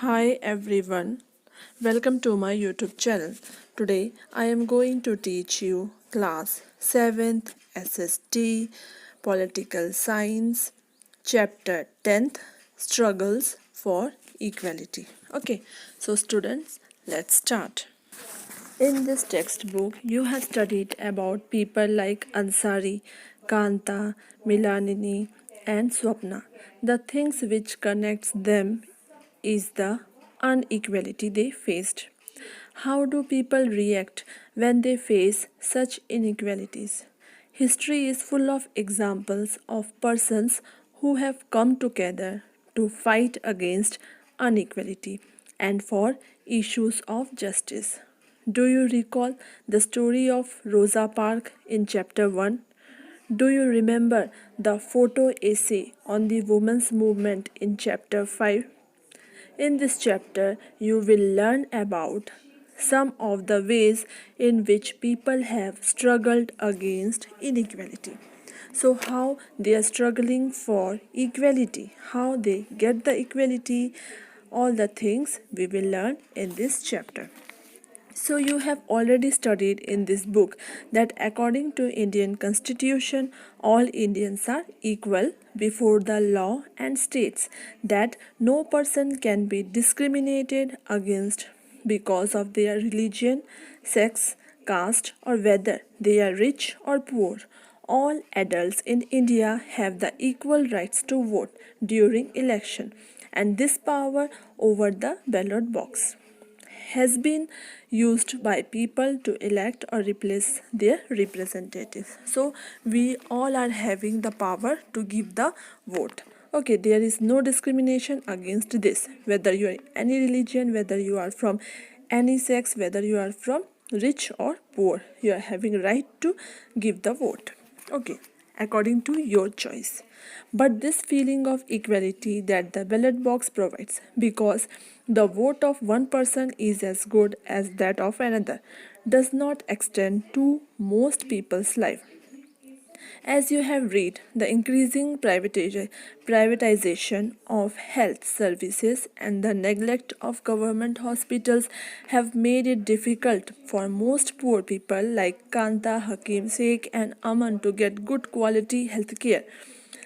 Hi everyone, welcome to my YouTube channel. Today I am going to teach you class 7th SST Political Science chapter 10th Struggles for Equality. Okay, so students, let's start. In this textbook, you have studied about people like Ansari, Kanta, Milanini, and Swapna. The things which connects them is the inequality they faced. How do people react when they face such inequalities? History is full of examples of persons who have come together to fight against inequality and for issues of justice. Do you recall the story of Rosa Parks in chapter 1? Do you remember the photo essay on the women's movement in chapter 5? In this chapter, you will learn about some of the ways in which people have struggled against inequality. So, how they are struggling for equality, how they get the equality, all the things we will learn in this chapter. So you have already studied in this book that according to Indian constitution all Indians are equal before the law and states that no person can be discriminated against because of their religion, sex, caste or whether they are rich or poor. All adults in India have the equal rights to vote during election and this power over the ballot box has been used by people to elect or replace their representatives. So we all are having the power to give the vote. Okay, there is no discrimination against this, whether you are any religion, whether you are from any sex, whether you are from rich or poor, you are having right to give the vote. Okay, according to your choice. But this feeling of equality that the ballot box provides, because the vote of one person is as good as that of another, does not extend to most people's life. As you have read, the increasing privatization of health services and the neglect of government hospitals have made it difficult for most poor people like Kanta, Hakim Sheikh, and Aman to get good quality health care.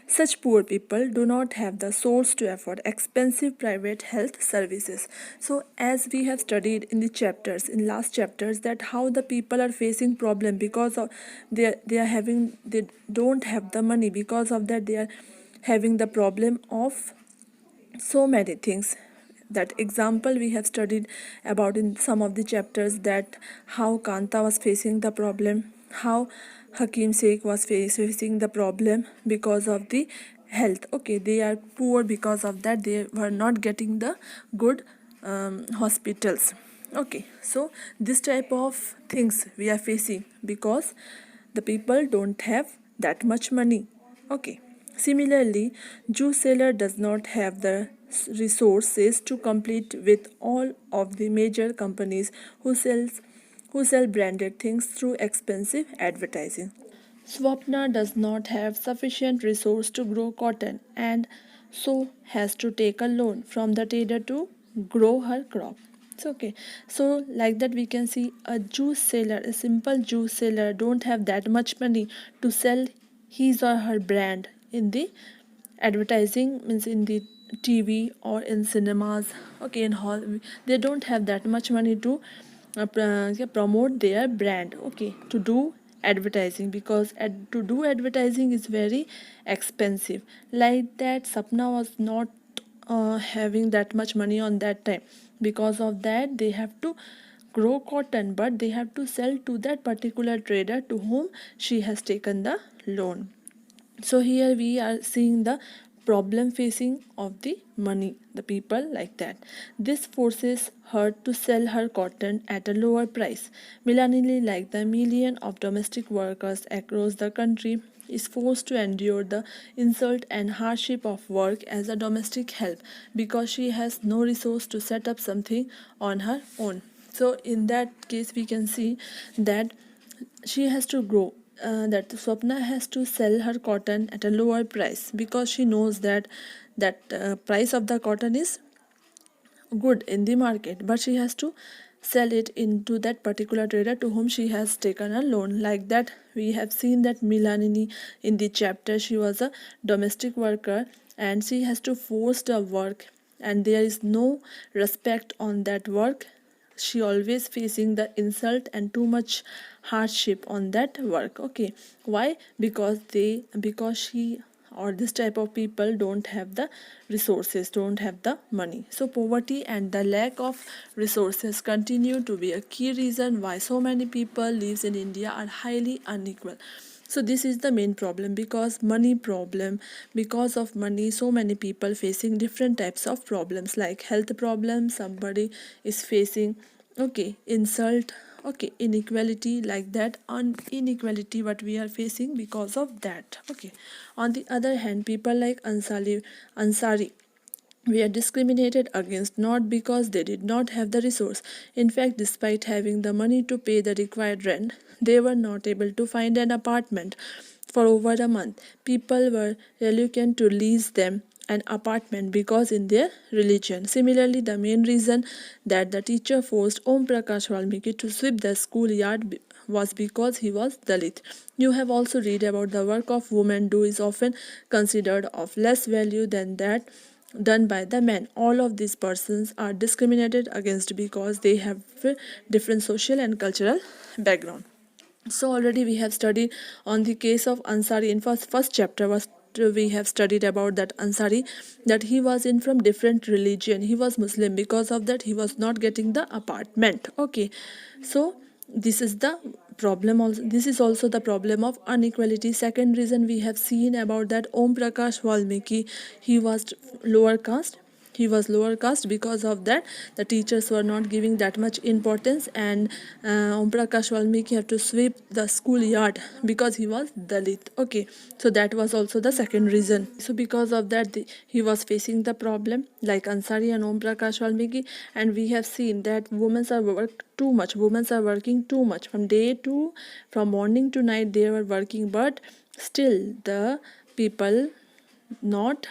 Such poor people do not have the source to afford expensive private health services. So as we have studied in the chapters, in last chapters, that how the people are facing problem because of they don't have the money, because of that they are having the problem of so many things. That example we have studied about in some of the chapters, that how Kanta was facing the problem, how Hakim Sheikh was facing the problem because of the health. Okay, they are poor, because of that they were not getting the good hospitals. Okay, so this type of things we are facing because the people don't have that much money. Okay. Similarly, juice seller does not have the resources to compete with all of the major companies who sell branded things through expensive advertising. Swapna does not have sufficient resource to grow cotton and so has to take a loan from the trader to grow her crop. It's okay. So like that we can see a juice seller, a simple juice seller don't have that much money to sell his or her brand in the advertising, means in the TV or in cinemas. Okay, in hall they don't have that much money to promote their brand. Okay, to do advertising, because to do advertising is very expensive. Like that Sapna was not having that much money on that time. Because of that they have to grow cotton, but they have to sell to that particular trader to whom she has taken the loan. So here we are seeing the problem facing of the money, the people like that. This forces her to sell her cotton at a lower price. Milanili, like the million of domestic workers across the country, is forced to endure the insult and hardship of work as a domestic help because she has no resource to set up something on her own. So in that case we can see that she has to grow, that Swapna has to sell her cotton at a lower price because she knows that price of the cotton is good in the market, but she has to sell it into that particular trader to whom she has taken a loan. Like that, we have seen that Milanini in the chapter, she was a domestic worker and she has to force the work, and there is no respect on that work. She always facing the insult and too much hardship on that work. Okay, why? Because she or this type of people don't have the resources, don't have the money. So poverty and the lack of resources continue to be a key reason why so many people lives in India are highly unequal. So this is the main problem, because money problem. Because of money, so many people facing different types of problems, like health problems, somebody is facing, okay, insult, okay, inequality, like that, on inequality what we are facing because of that. Okay, on the other hand, people like Ansari were discriminated against, not because they did not have the resource. In fact, despite having the money to pay the required rent, they were not able to find an apartment for over a month. People were reluctant to lease them an apartment because in their religion. Similarly, the main reason that the teacher forced Om Prakash Valmiki to sweep the schoolyard was because he was Dalit. You have also read about the work of women do is often considered of less value than that done by the men. All of these persons are discriminated against because they have different social and cultural background. So already we have studied on the case of Ansari in first chapter was we have studied about that Ansari, that he was in from different religion, he was Muslim, because of that he was not getting the apartment. Okay, so this is the problem also, this is also the problem of inequality. Second reason we have seen about that Om Prakash Valmiki, he was lower caste, he was lower caste. Because of that, the teachers were not giving that much importance, and Om Prakash Valmiki have to sweep the schoolyard because he was Dalit. Okay, so that was also the second reason. So because of that, he was facing the problem like Ansari and Om Prakash Valmiki. And we have seen that women are working too much from day to, from morning to night they were working, but still the people not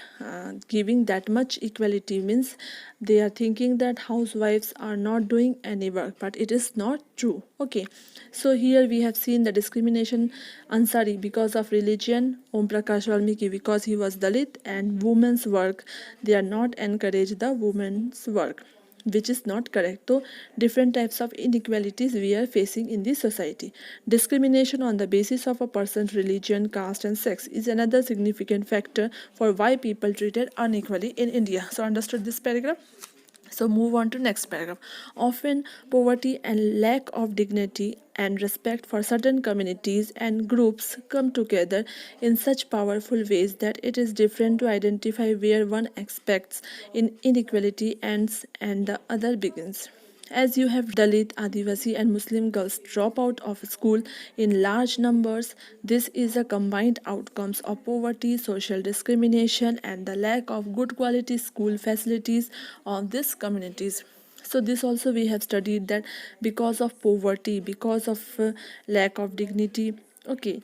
giving that much equality, means they are thinking that housewives are not doing any work, but it is not true. Okay, so here we have seen the discrimination. Ansari because of religion, Om Prakash Valmiki because he was Dalit, and women's work, they are not encourage the women's work, which is not correct. So different types of inequalities we are facing in this society. Discrimination on the basis of a person's religion, caste and sex is another significant factor for why people treated unequally in India. So understood this paragraph? So move on to next paragraph. Often poverty and lack of dignity and respect for certain communities and groups come together in such powerful ways that it is different to identify where one expects in inequality ends and the other begins. As you have Dalit, Adivasi, and Muslim girls drop out of school in large numbers, this is a combined outcomes of poverty, social discrimination, and the lack of good quality school facilities of these communities. So this also we have studied that because of poverty, because of lack of dignity, okay,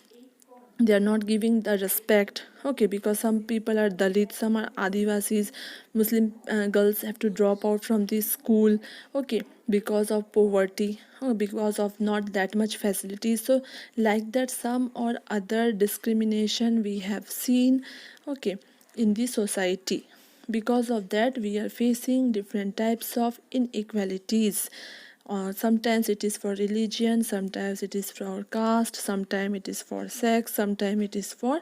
they are not giving the respect. Okay, because some people are Dalit, some are Adivasis, Muslim girls have to drop out from this school. Okay, because of poverty, because of not that much facilities. So like that, some or other discrimination we have seen, okay, in the society. Because of that, we are facing different types of inequalities. Sometimes it is for religion, sometimes it is for caste, sometimes it is for sex, sometimes it is for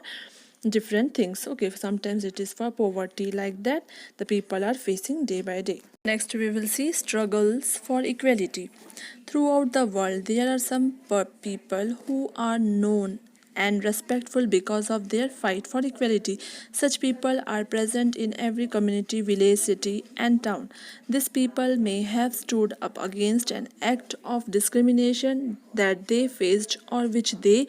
different things. Okay, sometimes it is for poverty. Like that, the people are facing day by day. Next, we will see struggles for equality. Throughout the world, there are some people who are known and respectful because of their fight for equality. Such people are present in every community, village, city, and town. These people may have stood up against an act of discrimination that they faced or which they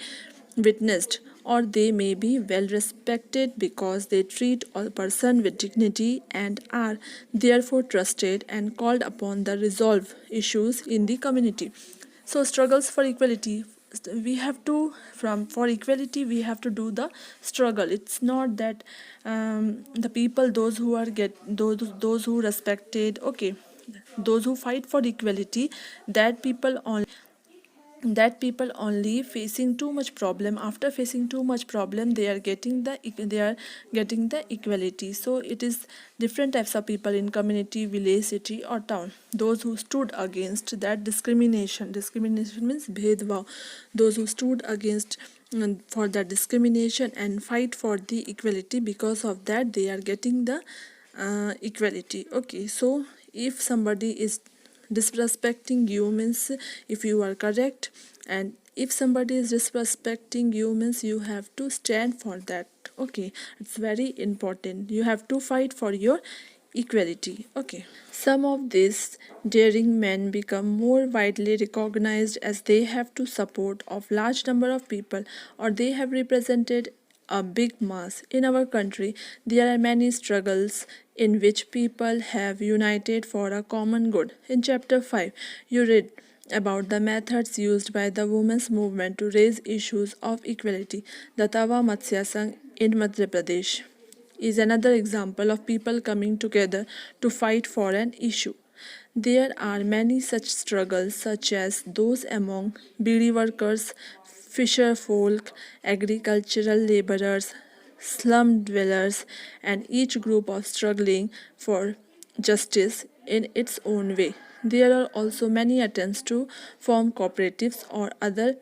witnessed, or they may be well respected because they treat all person with dignity and are therefore trusted and called upon to resolve issues in the community. So struggles for equality, we have to, from for equality we have to do the struggle. It's not that the people, those who are get those who respected, okay, those who fight for equality, that people only facing too much problem. After facing too much problem, they are getting the equality. So it is different types of people in community, village, city or town. Those who stood against that discrimination means bhedbhav. Those who stood against for that discrimination and fight for the equality, because of that they are getting the equality. Okay, so if somebody is disrespecting you means, if you are correct, and if somebody is disrespecting you means you have to stand for that. Okay, it's very important, you have to fight for your equality. Okay, some of these daring men become more widely recognized as they have to support of large number of people, or they have represented a big mass. In our country, there are many struggles in which people have united for a common good. In chapter 5, you read about the methods used by the women's movement to raise issues of equality. The Tawa Matsya Sangh in Madhya Pradesh is another example of people coming together to fight for an issue. There are many such struggles, such as those among beedi workers, fisher folk, agricultural laborers, slum dwellers, and each group of struggling for justice in its own way. There are also many attempts to form cooperatives or other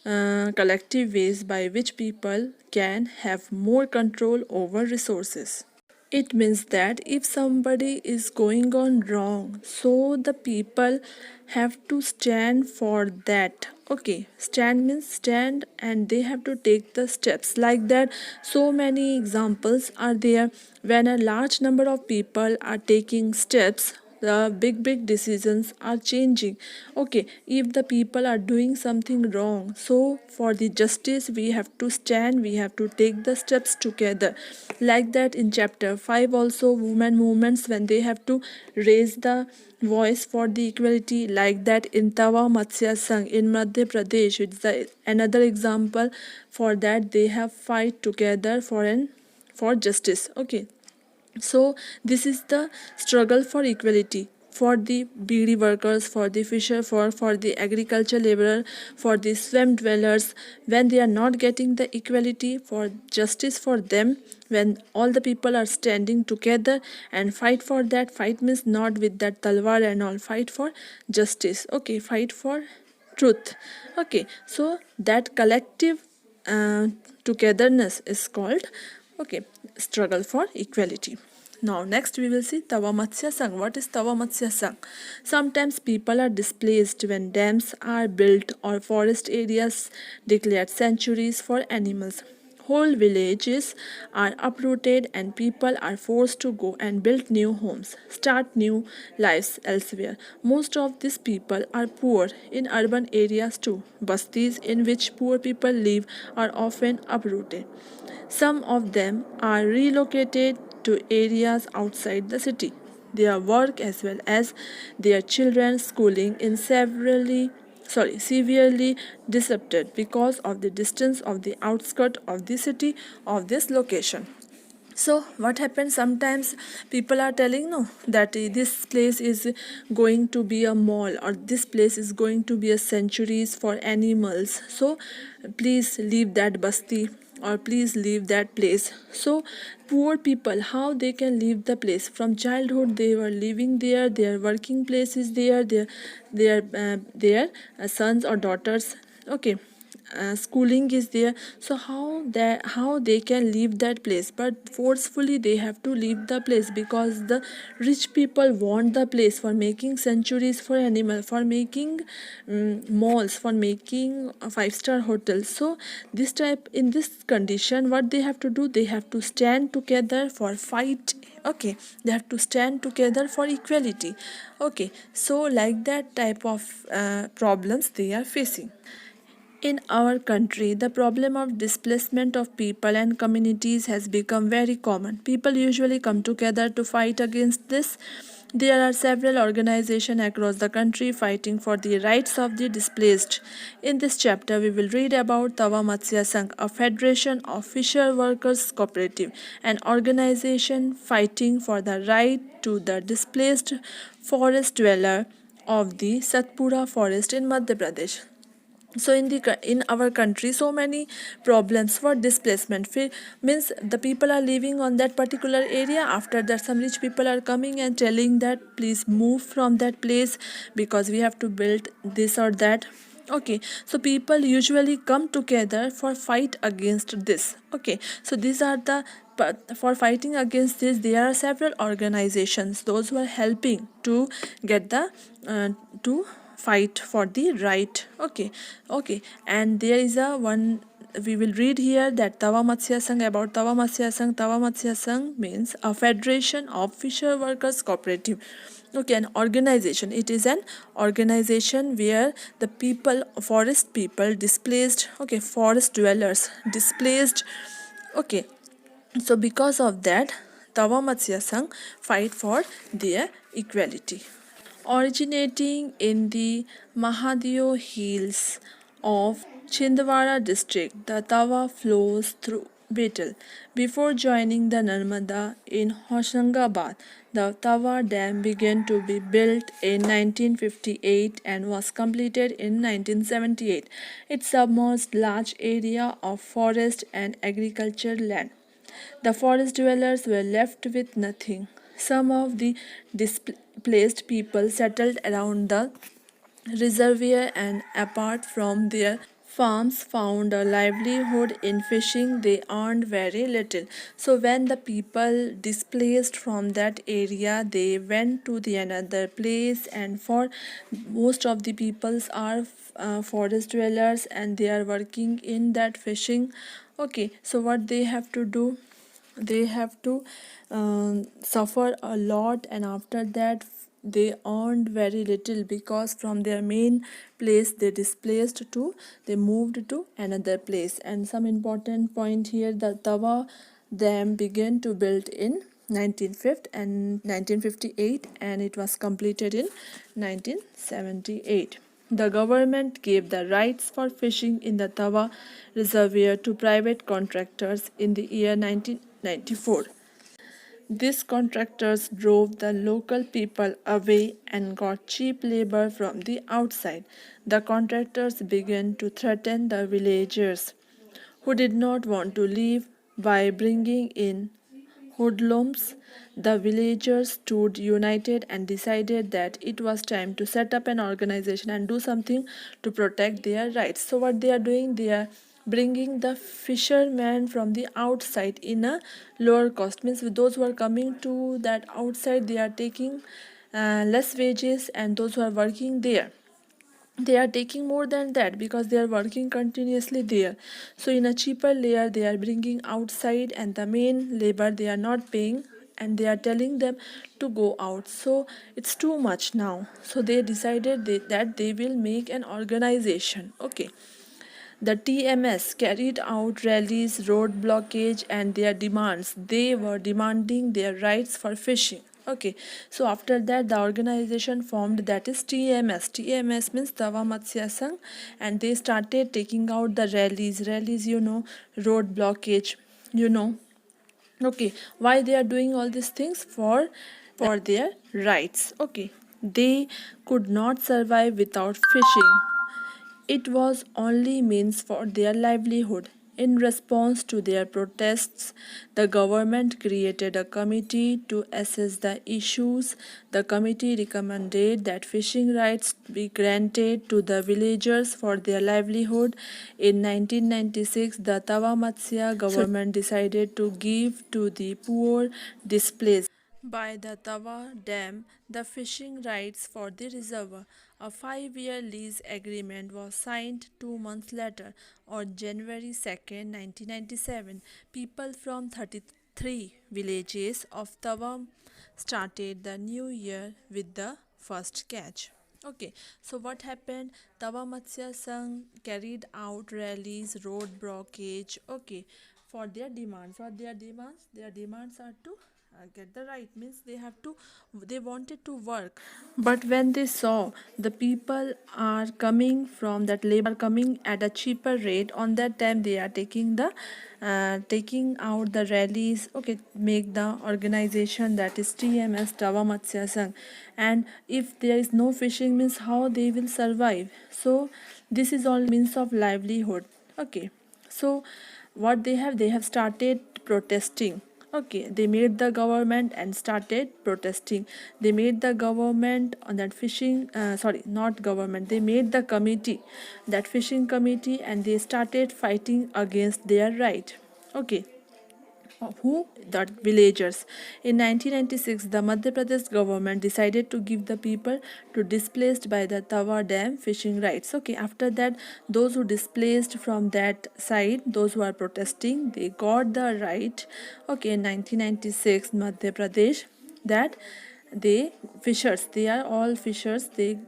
collective ways by which people can have more control over resources. It means that if somebody is going on wrong, so the people have to stand for that. Okay, stand means stand, and they have to take the steps like that. So many examples are there when a large number of people are taking steps, the big decisions are changing. Okay, if the people are doing something wrong, so for the justice we have to stand, we have to take the steps together. Like that in chapter 5 also, women movements, when they have to raise the voice for the equality, like that in Tawa Matsya Sangh in Madhya Pradesh, it's another example. For that they have fight together for justice. Okay, so this is the struggle for equality for the beedi workers, for the fisher, for the agriculture laborer, for the slum dwellers. When they are not getting the equality, for justice for them, when all the people are standing together and fight for that. Fight means not with that talwar and all, fight for justice. Okay, fight for truth. Okay, so that collective uh, togetherness is called, okay, struggle for equality. Now next we will see Tawa Matsya Sangh. What is Tawa Matsya Sangh? Sometimes people are displaced when dams are built or forest areas declared sanctuaries for animals. Whole villages are uprooted and people are forced to go and build new homes, start new lives elsewhere. Most of these people are poor in urban areas too. Bastis in which poor people live are often uprooted. Some of them are relocated to areas outside the city. Their work as well as their children's schooling in severely disrupted because of the distance of the outskirts of the city of this location. So what happens, sometimes people are telling no, that this place is going to be a mall, or this place is going to be a sanctuaries for animals, so please leave that basti, or please leave that place. So poor people, how they can leave the place? From childhood they were living there, their working place is there, their sons or daughters, okay, schooling is there. So how they can leave that place? But forcefully they have to leave the place, because the rich people want the place for making sanctuaries for animal, for making malls, for making five-star hotels. So this type, in this condition, what they have to do, they have to stand together for fight. Okay, they have to stand together for equality. Okay, so like that type of problems they are facing. In our country, the problem of displacement of people and communities has become very common. People usually come together to fight against this. There are several organizations across the country fighting for the rights of the displaced. In this chapter, we will read about Tawa Matsya Sangh, a federation of fisher workers cooperative, an organization fighting for the right to the displaced forest dweller of the Satpura forest in Madhya Pradesh. So in our country, so many problems for displacement means the people are living on that particular area. After that, some rich people are coming and telling that please move from that place because we have to build this or that. Okay, so people usually come together for fight against this. Okay, so these are the, but for fighting against this, there are several organizations those who are helping to get the to fight for the right. Okay, okay, and there is a one we will read here that Tawa Matsya Sangh. About Tawa Matsya Sangh, Tawa Matsya Sangh means a federation of fisher workers cooperative. Okay, an organization, it is an organization where the people, forest people displaced, okay, forest dwellers displaced. Okay, so because of that, Tawa Matsya Sangh fight for their equality. Originating in the Mahadio Hills of Chhindwara district, the Tawa flows through Betel. Before joining the Narmada in Hoshangabad, the Tawar Dam began to be built in 1958 and was completed in 1978. It submerged large area of forest and agricultural land. The forest dwellers were left with nothing. Some of the displaced people settled around the reservoir and apart from their farms found a livelihood in fishing. They earned very little. So when the people displaced from that area, they went to the another place, and for most of the peoples are forest dwellers and they are working in that fishing. Okay, so what they have to do, they have to suffer a lot, and after that they earned very little because from their main place they displaced to, they moved to another place. And some important point here, the Tawa Dam began to build in 1950 and 1958 and it was completed in 1978. The government gave the rights for fishing in the Tawa Reservoir to private contractors in the year 1994. These contractors drove the local people away and got cheap labor from the outside. The contractors began to threaten the villagers who did not want to leave by bringing in hoodlums. The villagers stood united and decided that it was time to set up an organization and do something to protect their rights. So, what they are doing, they are bringing the fishermen from the outside in a lower cost. Means with those who are coming to that outside, they are taking less wages, and those who are working there, they are taking more than that because they are working continuously there. So in a cheaper layer they are bringing outside, and the main labor they are not paying, and they are telling them to go out. So it's too much now, so they decided that they will make an organization. Okay, the TMS carried out rallies, road blockage, and their demands. They were demanding their rights for fishing. Okay, so after that, the organization formed, that is TMS. TMS means Tawa Matsya Sangh, and they started taking out the rallies. Rallies, road blockage, you know. Okay, why they are doing all these things? For their rights. Okay, they could not survive without fishing. It was only means for their livelihood. In response to their protests, the government created a committee to assess the issues. The committee recommended that fishing rights be granted to the villagers for their livelihood. In 1996, the Tawa Matsya government decided to give to the poor displaced by the Tawa Dam the fishing rights for the reservoir. A 5-year lease agreement was signed 2 months later. On January 2nd, 1997, people from 33 villages of Tawa started the new year with the first catch. Okay, so what happened? Tawa Matsya Sangh carried out rallies, road blockage, okay, for their demands. What their demands? Their demands are to get the right, means they wanted to work. But when they saw the people are coming from that labor are coming at a cheaper rate, on that time they are taking out the rallies, okay, make the organization, that is TMS, Tava Matsya Sangh. And if there is no fishing, means how they will survive? So this is all means of livelihood. Okay, so what they have started protesting. Okay, they made the government and started protesting. They made the government on that fishing, sorry, not government, they made the committee, that fishing committee, and they started fighting against their right. Okay, who? The villagers. In 1996, the Madhya Pradesh government decided to give the people to displaced by the Tawar Dam fishing rights. Okay, after that, those who displaced from that side, those who are protesting, they got the right. Okay, in 1996, Madhya Pradesh, that they fishers, they are all fishers, they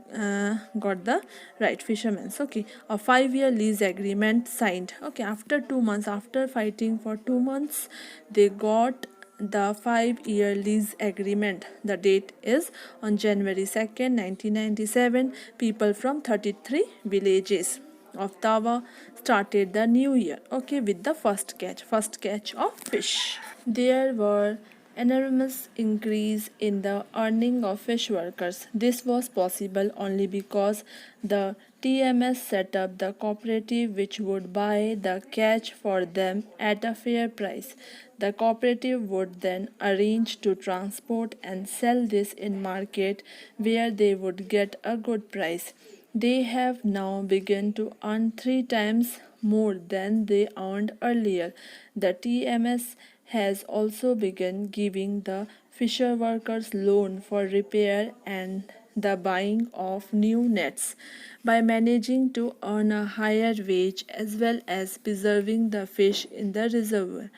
got the right, fishermen. Okay, a 5-year lease agreement signed. Okay, after 2 months, after fighting for 2 months, they got the 5-year lease agreement. The date is on January 2nd, 1997. People from 33 villages of Tawa started the new year, okay, with the first catch of fish. There were enormous increase in the earning of fish workers. This was possible only because the TMS set up the cooperative which would buy the catch for them at a fair price. The cooperative would then arrange to transport and sell this in market where they would get a good price. They have now begun to earn 3 times more than they earned earlier. The TMS has also begun giving the fisher workers loan for repair and the buying of new nets. By managing to earn a higher wage as well as preserving the fish in the reservoir,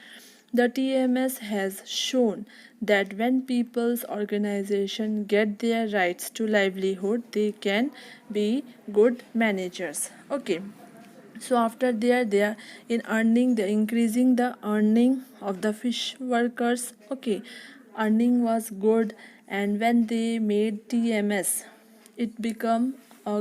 the TMS has shown that when people's organization get their rights to livelihood, they can be good managers. Okay, so after they are in earning, they increasing the earning of the fish workers. Okay, earning was good, and when they made TMS, it become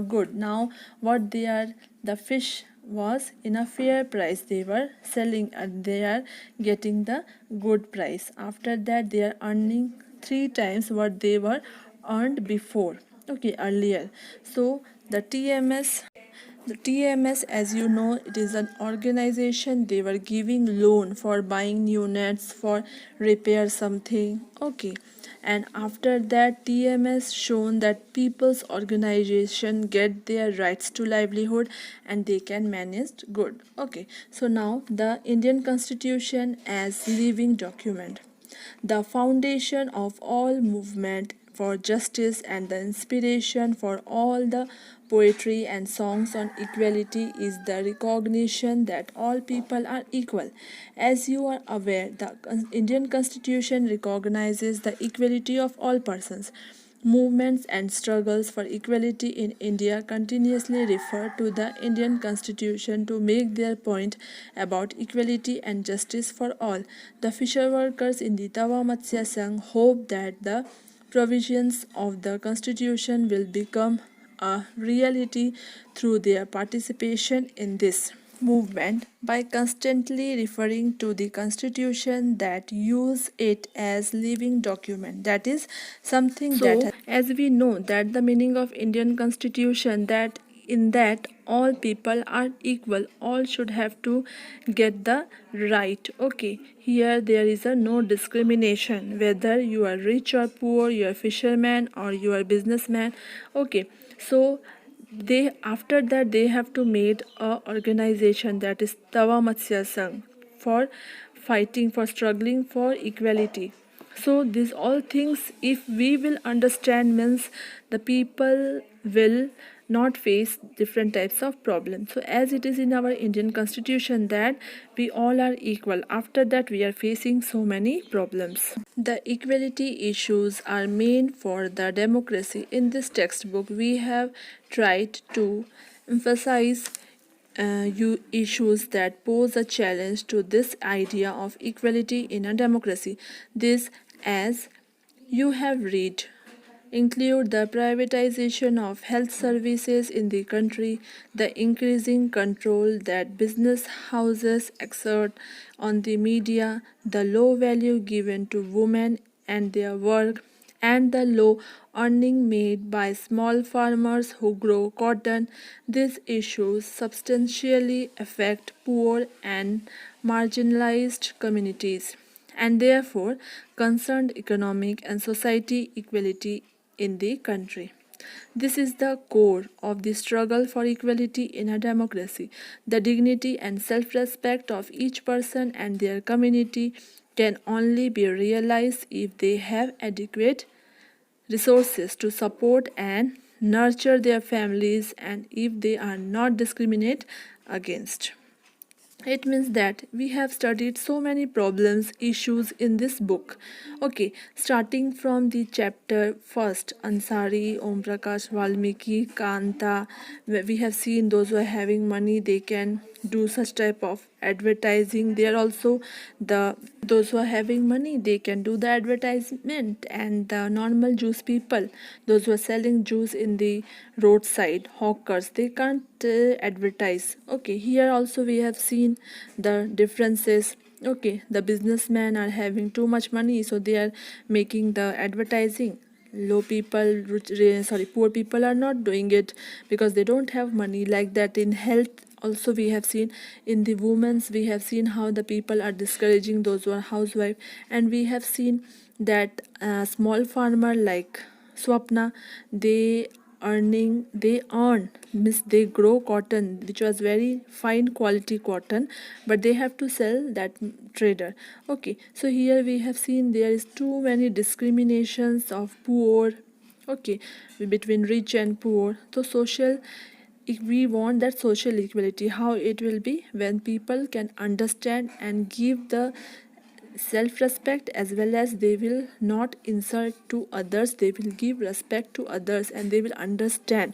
good. Now what they are, the fish was in a fair price, they were selling and they are getting the good price. After that they are earning 3 times what they were earned before, okay, earlier. So the TMS, as you know, it is an organization. They were giving loan for buying new nets, for repair something. Okay, and after that, TMS shown that people's organization get their rights to livelihood and they can manage good. Okay, so now the Indian Constitution as living document, the foundation of all movement for justice and the inspiration for all the poetry and songs on equality, is the recognition that all people are equal. As you are aware, the Indian Constitution recognizes the equality of all persons. Movements and struggles for equality in India continuously refer to the Indian Constitution to make their point about equality and justice for all. The fisher workers in the Tawa Matsya Sangh hope that the provisions of the Constitution will become a reality through their participation in this movement by constantly referring to the constitution, that use it as living document, that is something so that as we know that the meaning of Indian Constitution, that in that all people are equal, all should have to get the right. Okay, here there is a no discrimination whether you are rich or poor, you are fisherman or you are businessman. Okay, so they, after that they have to made a organization, that is Tawa Matsya Sangh, for fighting, for struggling for equality. So these all things, if we will understand, means the people will not face different types of problems. So as it is in our Indian Constitution that we all are equal, after that we are facing so many problems. The equality issues are main for the democracy. In this textbook we have tried to emphasize issues that pose a challenge to this idea of equality in a democracy. This as you have read include the privatization of health services in the country, the increasing control that business houses exert on the media, the low value given to women and their work, and the low earning made by small farmers who grow cotton. These issues substantially affect poor and marginalized communities and therefore concerned economic and society equality in the country. This is the core of the struggle for equality in a democracy. The dignity and self respect of each person and their community can only be realized if they have adequate resources to support and nurture their families and if they are not discriminated against. It means that we have studied so many problems issues in this book. Okay, starting from the chapter first, Ansari, Om Prakash, Valmiki, Kanta, where we have seen those who are having money, they can do such type of advertising. They are also the those who are having money, they can do the advertisement, and the normal juice people, those who are selling juice in the roadside hawkers, they can't advertise. Okay, here also we have seen the differences. Okay, the businessmen are having too much money, so they are making the advertising. Low people, poor people are not doing it because they don't have money. Like that in health also we have seen, in the women's we have seen how the people are discouraging those who are housewife, and we have seen that small farmer like Swapna, they they earn, means they grow cotton which was very fine quality cotton, but they have to sell that trader. Okay, so here we have seen there is too many discriminations of poor. Okay, between rich and poor. So social, if we want that social equality, how it will be when people can understand and give the self respect, as well as they will not insult to others, they will give respect to others, and they will understand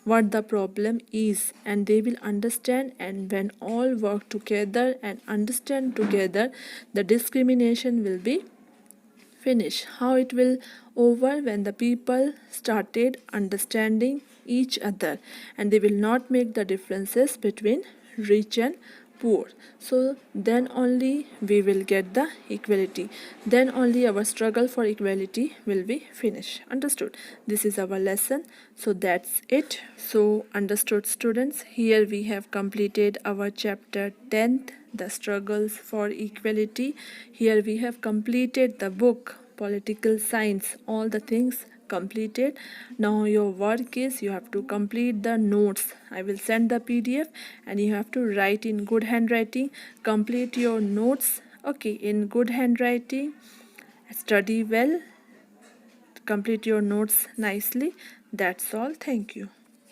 what the problem is, and they will understand, and when all work together and understand together, the discrimination will be finish. How it will over when the people started understanding each other, and they will not make the differences between rich and poor. So then only we will get the equality, then only our struggle for equality will be finished. Understood? This is our lesson, so that's it. So understood students, here we have completed our chapter 10th, the struggles for equality. Here we have completed the book political science, all the things completed. Now your work is you have to complete the notes. I will send the PDF and you have to write in good handwriting. Complete your notes, okay, in good handwriting. Study well, complete your notes nicely. That's all. Thank you.